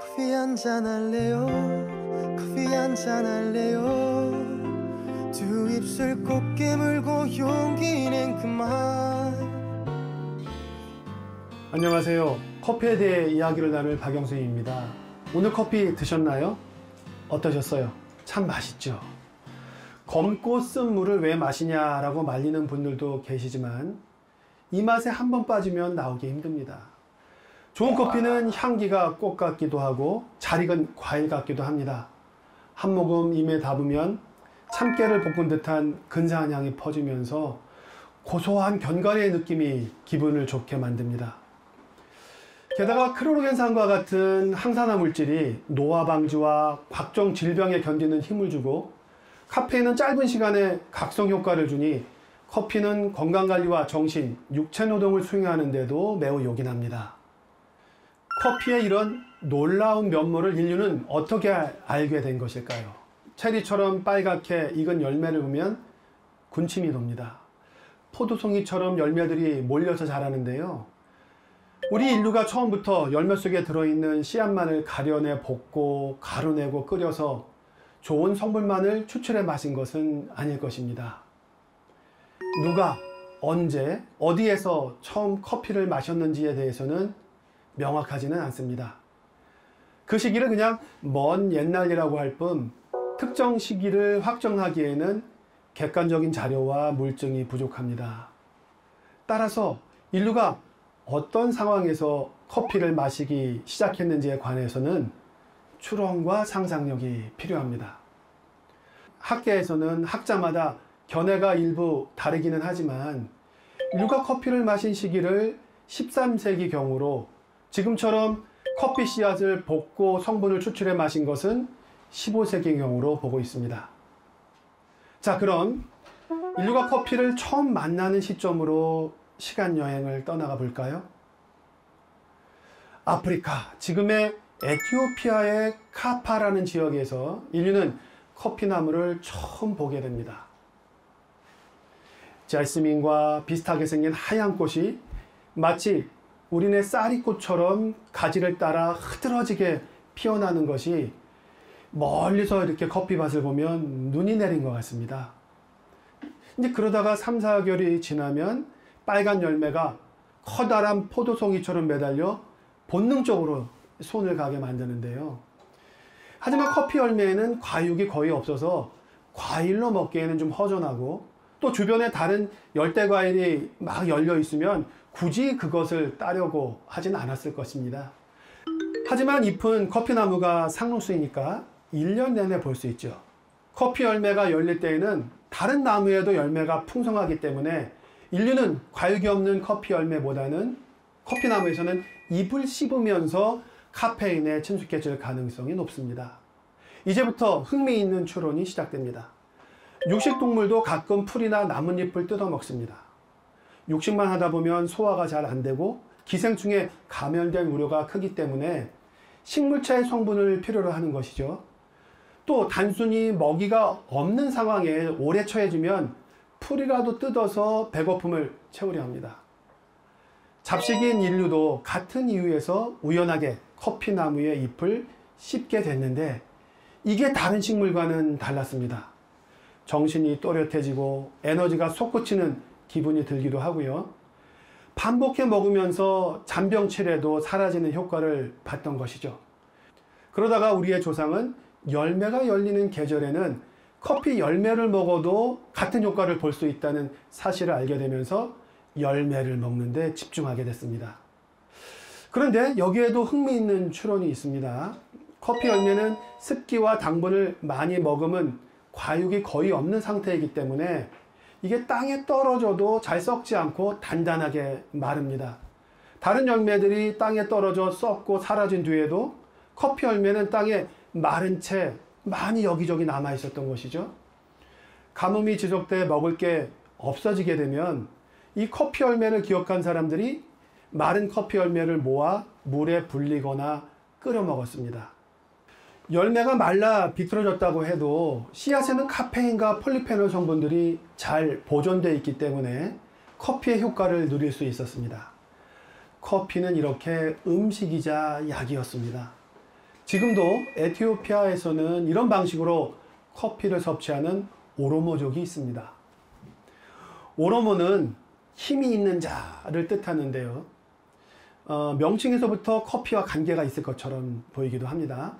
커피 한잔 할래요? 커피 한잔 할래요? 두 입술 꼭 깨물고 용기 낸 그만. 안녕하세요. 커피에 대해 이야기를 나눌 박영수입니다. 오늘 커피 드셨나요? 어떠셨어요? 참 맛있죠? 검고 쓴 물을 왜 마시냐라고 말리는 분들도 계시지만 이 맛에 한 번 빠지면 나오기 힘듭니다. 좋은 커피는 향기가 꽃 같기도 하고 잘 익은 과일 같기도 합니다. 한 모금 입에 담으면 참깨를 볶은 듯한 근사한 향이 퍼지면서 고소한 견과류의 느낌이 기분을 좋게 만듭니다. 게다가 크로로겐산과 같은 항산화 물질이 노화 방지와 각종 질병에 견디는 힘을 주고 카페인은 짧은 시간에 각성 효과를 주니 커피는 건강관리와 정신, 육체 노동을 수행하는 데도 매우 요긴합니다. 커피의 이런 놀라운 면모를 인류는 어떻게 알게 된 것일까요? 체리처럼 빨갛게 익은 열매를 보면 군침이 돕니다. 포도송이처럼 열매들이 몰려서 자라는데요. 우리 인류가 처음부터 열매 속에 들어있는 씨앗만을 가려내 볶고 가루내고 끓여서 좋은 성분만을 추출해 마신 것은 아닐 것입니다. 누가, 언제, 어디에서 처음 커피를 마셨는지에 대해서는 명확하지는 않습니다. 그 시기를 그냥 먼 옛날이라고 할 뿐 특정 시기를 확정하기에는 객관적인 자료와 물증이 부족합니다. 따라서 인류가 어떤 상황에서 커피를 마시기 시작했는지에 관해서는 추론과 상상력이 필요합니다. 학계에서는 학자마다 견해가 일부 다르기는 하지만 인류가 커피를 마신 시기를 13세기 경으로 지금처럼 커피 씨앗을 볶고 성분을 추출해 마신 것은 15세기경으로 보고 있습니다. 자, 그럼 인류가 커피를 처음 만나는 시점으로 시간여행을 떠나가 볼까요? 아프리카, 지금의 에티오피아의 카파라는 지역에서 인류는 커피나무를 처음 보게 됩니다. 자스민과 비슷하게 생긴 하얀 꽃이 마치 우리네 쌀이꽃처럼 가지를 따라 흐드러지게 피어나는 것이 멀리서 이렇게 커피밭을 보면 눈이 내린 것 같습니다. 이제 그러다가 3, 4개월이 지나면 빨간 열매가 커다란 포도송이처럼 매달려 본능적으로 손을 가게 만드는데요. 하지만 커피 열매에는 과육이 거의 없어서 과일로 먹기에는 좀 허전하고 또 주변에 다른 열대 과일이 막 열려 있으면 굳이 그것을 따려고 하진 않았을 것입니다. 하지만 잎은 커피나무가 상록수이니까 1년 내내 볼 수 있죠. 커피 열매가 열릴 때에는 다른 나무에도 열매가 풍성하기 때문에 인류는 과육이 없는 커피 열매보다는 커피나무에서는 잎을 씹으면서 카페인에 침식해질 가능성이 높습니다. 이제부터 흥미있는 추론이 시작됩니다. 육식동물도 가끔 풀이나 나뭇잎을 뜯어 먹습니다. 육식만 하다 보면 소화가 잘 안 되고 기생충에 감염될 우려가 크기 때문에 식물체의 성분을 필요로 하는 것이죠. 또 단순히 먹이가 없는 상황에 오래 처해지면 풀이라도 뜯어서 배고픔을 채우려 합니다. 잡식인 인류도 같은 이유에서 우연하게 커피나무의 잎을 씹게 됐는데 이게 다른 식물과는 달랐습니다. 정신이 또렷해지고 에너지가 솟구치는 기분이 들기도 하고요. 반복해 먹으면서 잔병치레도 사라지는 효과를 봤던 것이죠. 그러다가 우리의 조상은 열매가 열리는 계절에는 커피 열매를 먹어도 같은 효과를 볼 수 있다는 사실을 알게 되면서 열매를 먹는 데 집중하게 됐습니다. 그런데 여기에도 흥미있는 추론이 있습니다. 커피 열매는 습기와 당분을 많이 머금은 과육이 거의 없는 상태이기 때문에 이게 땅에 떨어져도 잘 썩지 않고 단단하게 마릅니다. 다른 열매들이 땅에 떨어져 썩고 사라진 뒤에도 커피 열매는 땅에 마른 채 많이 여기저기 남아 있었던 것이죠. 가뭄이 지속돼 먹을 게 없어지게 되면 이 커피 열매를 기억한 사람들이 마른 커피 열매를 모아 물에 불리거나 끓여 먹었습니다. 열매가 말라 비틀어졌다고 해도 씨앗에는 카페인과 폴리페놀 성분들이 잘 보존되어 있기 때문에 커피의 효과를 누릴 수 있었습니다. 커피는 이렇게 음식이자 약이었습니다. 지금도 에티오피아에서는 이런 방식으로 커피를 섭취하는 오로모족이 있습니다. 오로모는 힘이 있는 자를 뜻하는데요. 명칭에서부터 커피와 관계가 있을 것처럼 보이기도 합니다.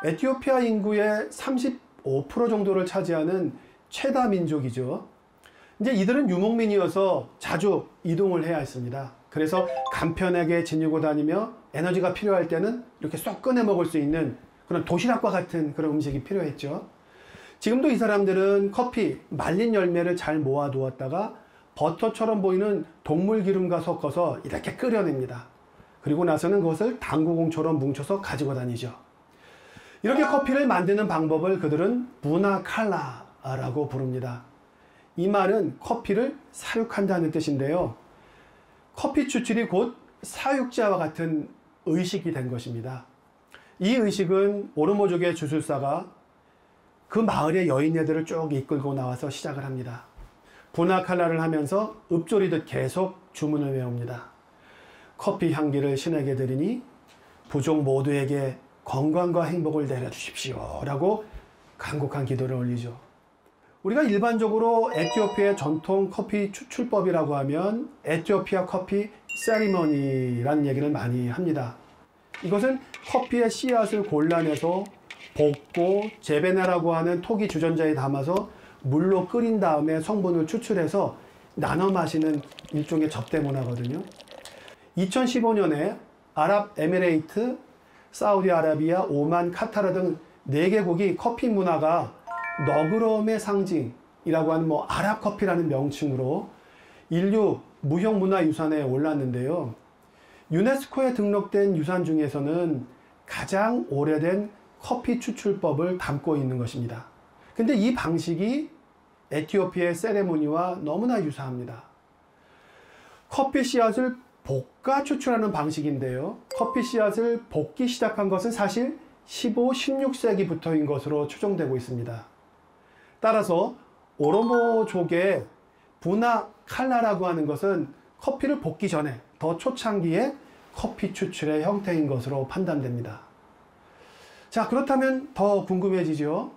에티오피아 인구의 35% 정도를 차지하는 최다 민족이죠. 이제 이들은 유목민이어서 자주 이동을 해야 했습니다. 그래서 간편하게 지니고 다니며 에너지가 필요할 때는 이렇게 쏙 꺼내 먹을 수 있는 그런 도시락과 같은 그런 음식이 필요했죠. 지금도 이 사람들은 커피, 말린 열매를 잘 모아두었다가 버터처럼 보이는 동물 기름과 섞어서 이렇게 끓여냅니다. 그리고 나서는 그것을 당구공처럼 뭉쳐서 가지고 다니죠. 이렇게 커피를 만드는 방법을 그들은 부나칼라라고 부릅니다. 이 말은 커피를 사육한다는 뜻인데요. 커피 추출이 곧 사육자와 같은 의식이 된 것입니다. 이 의식은 오로모족의 주술사가 그 마을의 여인네들을 쭉 이끌고 나와서 시작을 합니다. 부나칼라를 하면서 읊조리듯 계속 주문을 외웁니다. 커피 향기를 신에게 드리니 부족 모두에게 건강과 행복을 내려주십시오 라고 간곡한 기도를 올리죠. 우리가 일반적으로 에티오피아의 전통 커피 추출법이라고 하면 에티오피아 커피 세리머니라는 얘기를 많이 합니다. 이것은 커피의 씨앗을 골라내서 볶고 제베나라고 하는 토기 주전자에 담아서 물로 끓인 다음에 성분을 추출해서 나눠 마시는 일종의 접대 문화거든요. 2015년에 아랍에미레이트, 사우디아라비아, 오만, 카타르 등 4개국이 커피 문화가 너그러움의 상징이라고 하는 아랍 커피라는 명칭으로 인류 무형문화유산에 올랐는데요. 유네스코에 등록된 유산 중에서는 가장 오래된 커피 추출법을 담고 있는 것입니다. 근데 이 방식이 에티오피아의 세레모니와 너무나 유사합니다. 커피 씨앗을 볶아 추출하는 방식인데요. 커피 씨앗을 볶기 시작한 것은 사실 15, 16세기부터인 것으로 추정되고 있습니다. 따라서 오로모족의 부나칼라라고 하는 것은 커피를 볶기 전에 더 초창기의 커피 추출의 형태인 것으로 판단됩니다. 자, 그렇다면 더 궁금해지죠?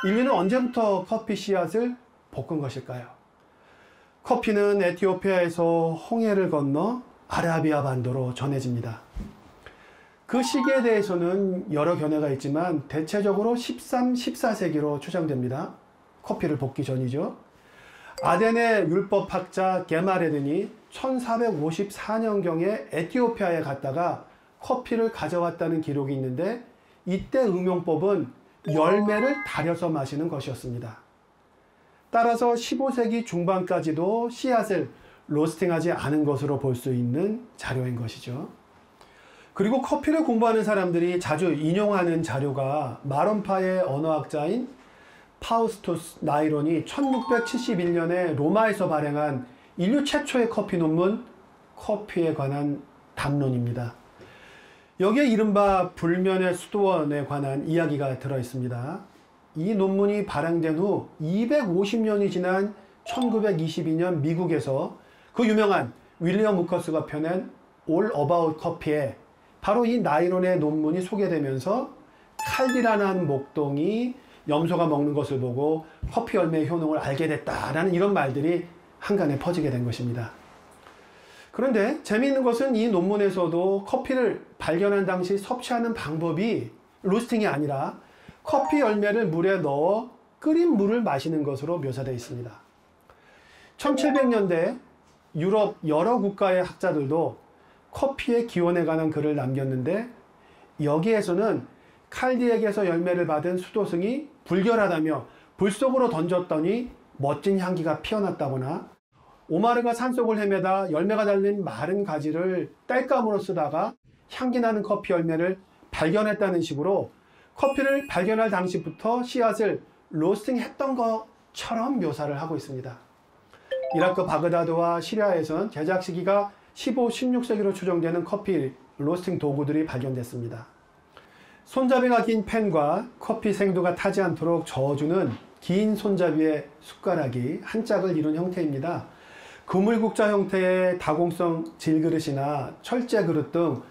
인류는 언제부터 커피 씨앗을 볶은 것일까요? 커피는 에티오피아에서 홍해를 건너 아라비아 반도로 전해집니다. 그 시기에 대해서는 여러 견해가 있지만 대체적으로 13, 14세기로 추정됩니다. 커피를 볶기 전이죠. 아덴의 율법학자 게마레든이 1454년경에 에티오피아에 갔다가 커피를 가져왔다는 기록이 있는데 이때 응용법은 열매를 달여서 마시는 것이었습니다. 따라서 15세기 중반까지도 씨앗을 로스팅하지 않은 것으로 볼 수 있는 자료인 것이죠. 그리고 커피를 공부하는 사람들이 자주 인용하는 자료가 마론파의 언어학자인 파우스투스 나이론이 1671년에 로마에서 발행한 인류 최초의 커피 논문 커피에 관한 담론입니다. 여기에 이른바 불면의 수도원에 관한 이야기가 들어 있습니다. 이 논문이 발행된 후 250년이 지난 1922년 미국에서 그 유명한 윌리엄 우커스가 펴낸 All About Coffee에 바로 이 나이론의 논문이 소개되면서 칼디라는 목동이 염소가 먹는 것을 보고 커피 열매의 효능을 알게 됐다라는 이런 말들이 한간에 퍼지게 된 것입니다. 그런데 재미있는 것은 이 논문에서도 커피를 발견한 당시 섭취하는 방법이 로스팅이 아니라 커피 열매를 물에 넣어 끓인 물을 마시는 것으로 묘사되어 있습니다. 1700년대 유럽 여러 국가의 학자들도 커피의 기원에 관한 글을 남겼는데 여기에서는 칼디에게서 열매를 받은 수도승이 불결하다며 불 속으로 던졌더니 멋진 향기가 피어났다거나 오마르가 산속을 헤매다 열매가 달린 마른 가지를 땔감으로 쓰다가 향기 나는 커피 열매를 발견했다는 식으로 커피를 발견할 당시부터 씨앗을 로스팅했던 것처럼 묘사를 하고 있습니다. 이라크 바그다드와 시리아에서는 제작 시기가 15, 16세기로 추정되는 커피 로스팅 도구들이 발견됐습니다. 손잡이가 긴 펜과 커피 생두가 타지 않도록 저어주는 긴 손잡이의 숟가락이 한 짝을 이룬 형태입니다. 그물국자 형태의 다공성 질그릇이나 철제 그릇 등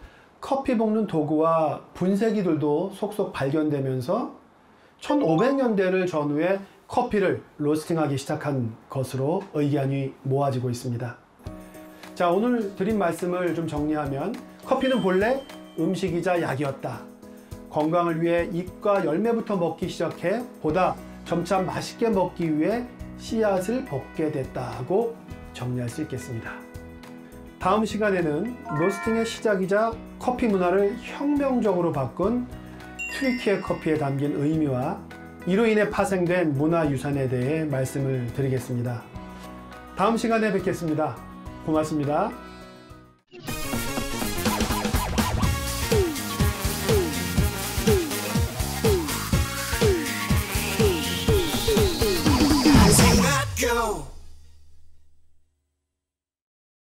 커피 볶는 도구와 분쇄기들도 속속 발견되면서 1500년대를 전후에 커피를 로스팅하기 시작한 것으로 의견이 모아지고 있습니다. 자, 오늘 드린 말씀을 좀 정리하면 커피는 본래 음식이자 약이었다. 건강을 위해 잎과 열매부터 먹기 시작해 보다 점차 맛있게 먹기 위해 씨앗을 벗게 됐다고 정리할 수 있겠습니다. 다음 시간에는 로스팅의 시작이자 커피 문화를 혁명적으로 바꾼 튀르키예 커피에 담긴 의미와 이로 인해 파생된 문화유산에 대해 말씀을 드리겠습니다. 다음 시간에 뵙겠습니다. 고맙습니다.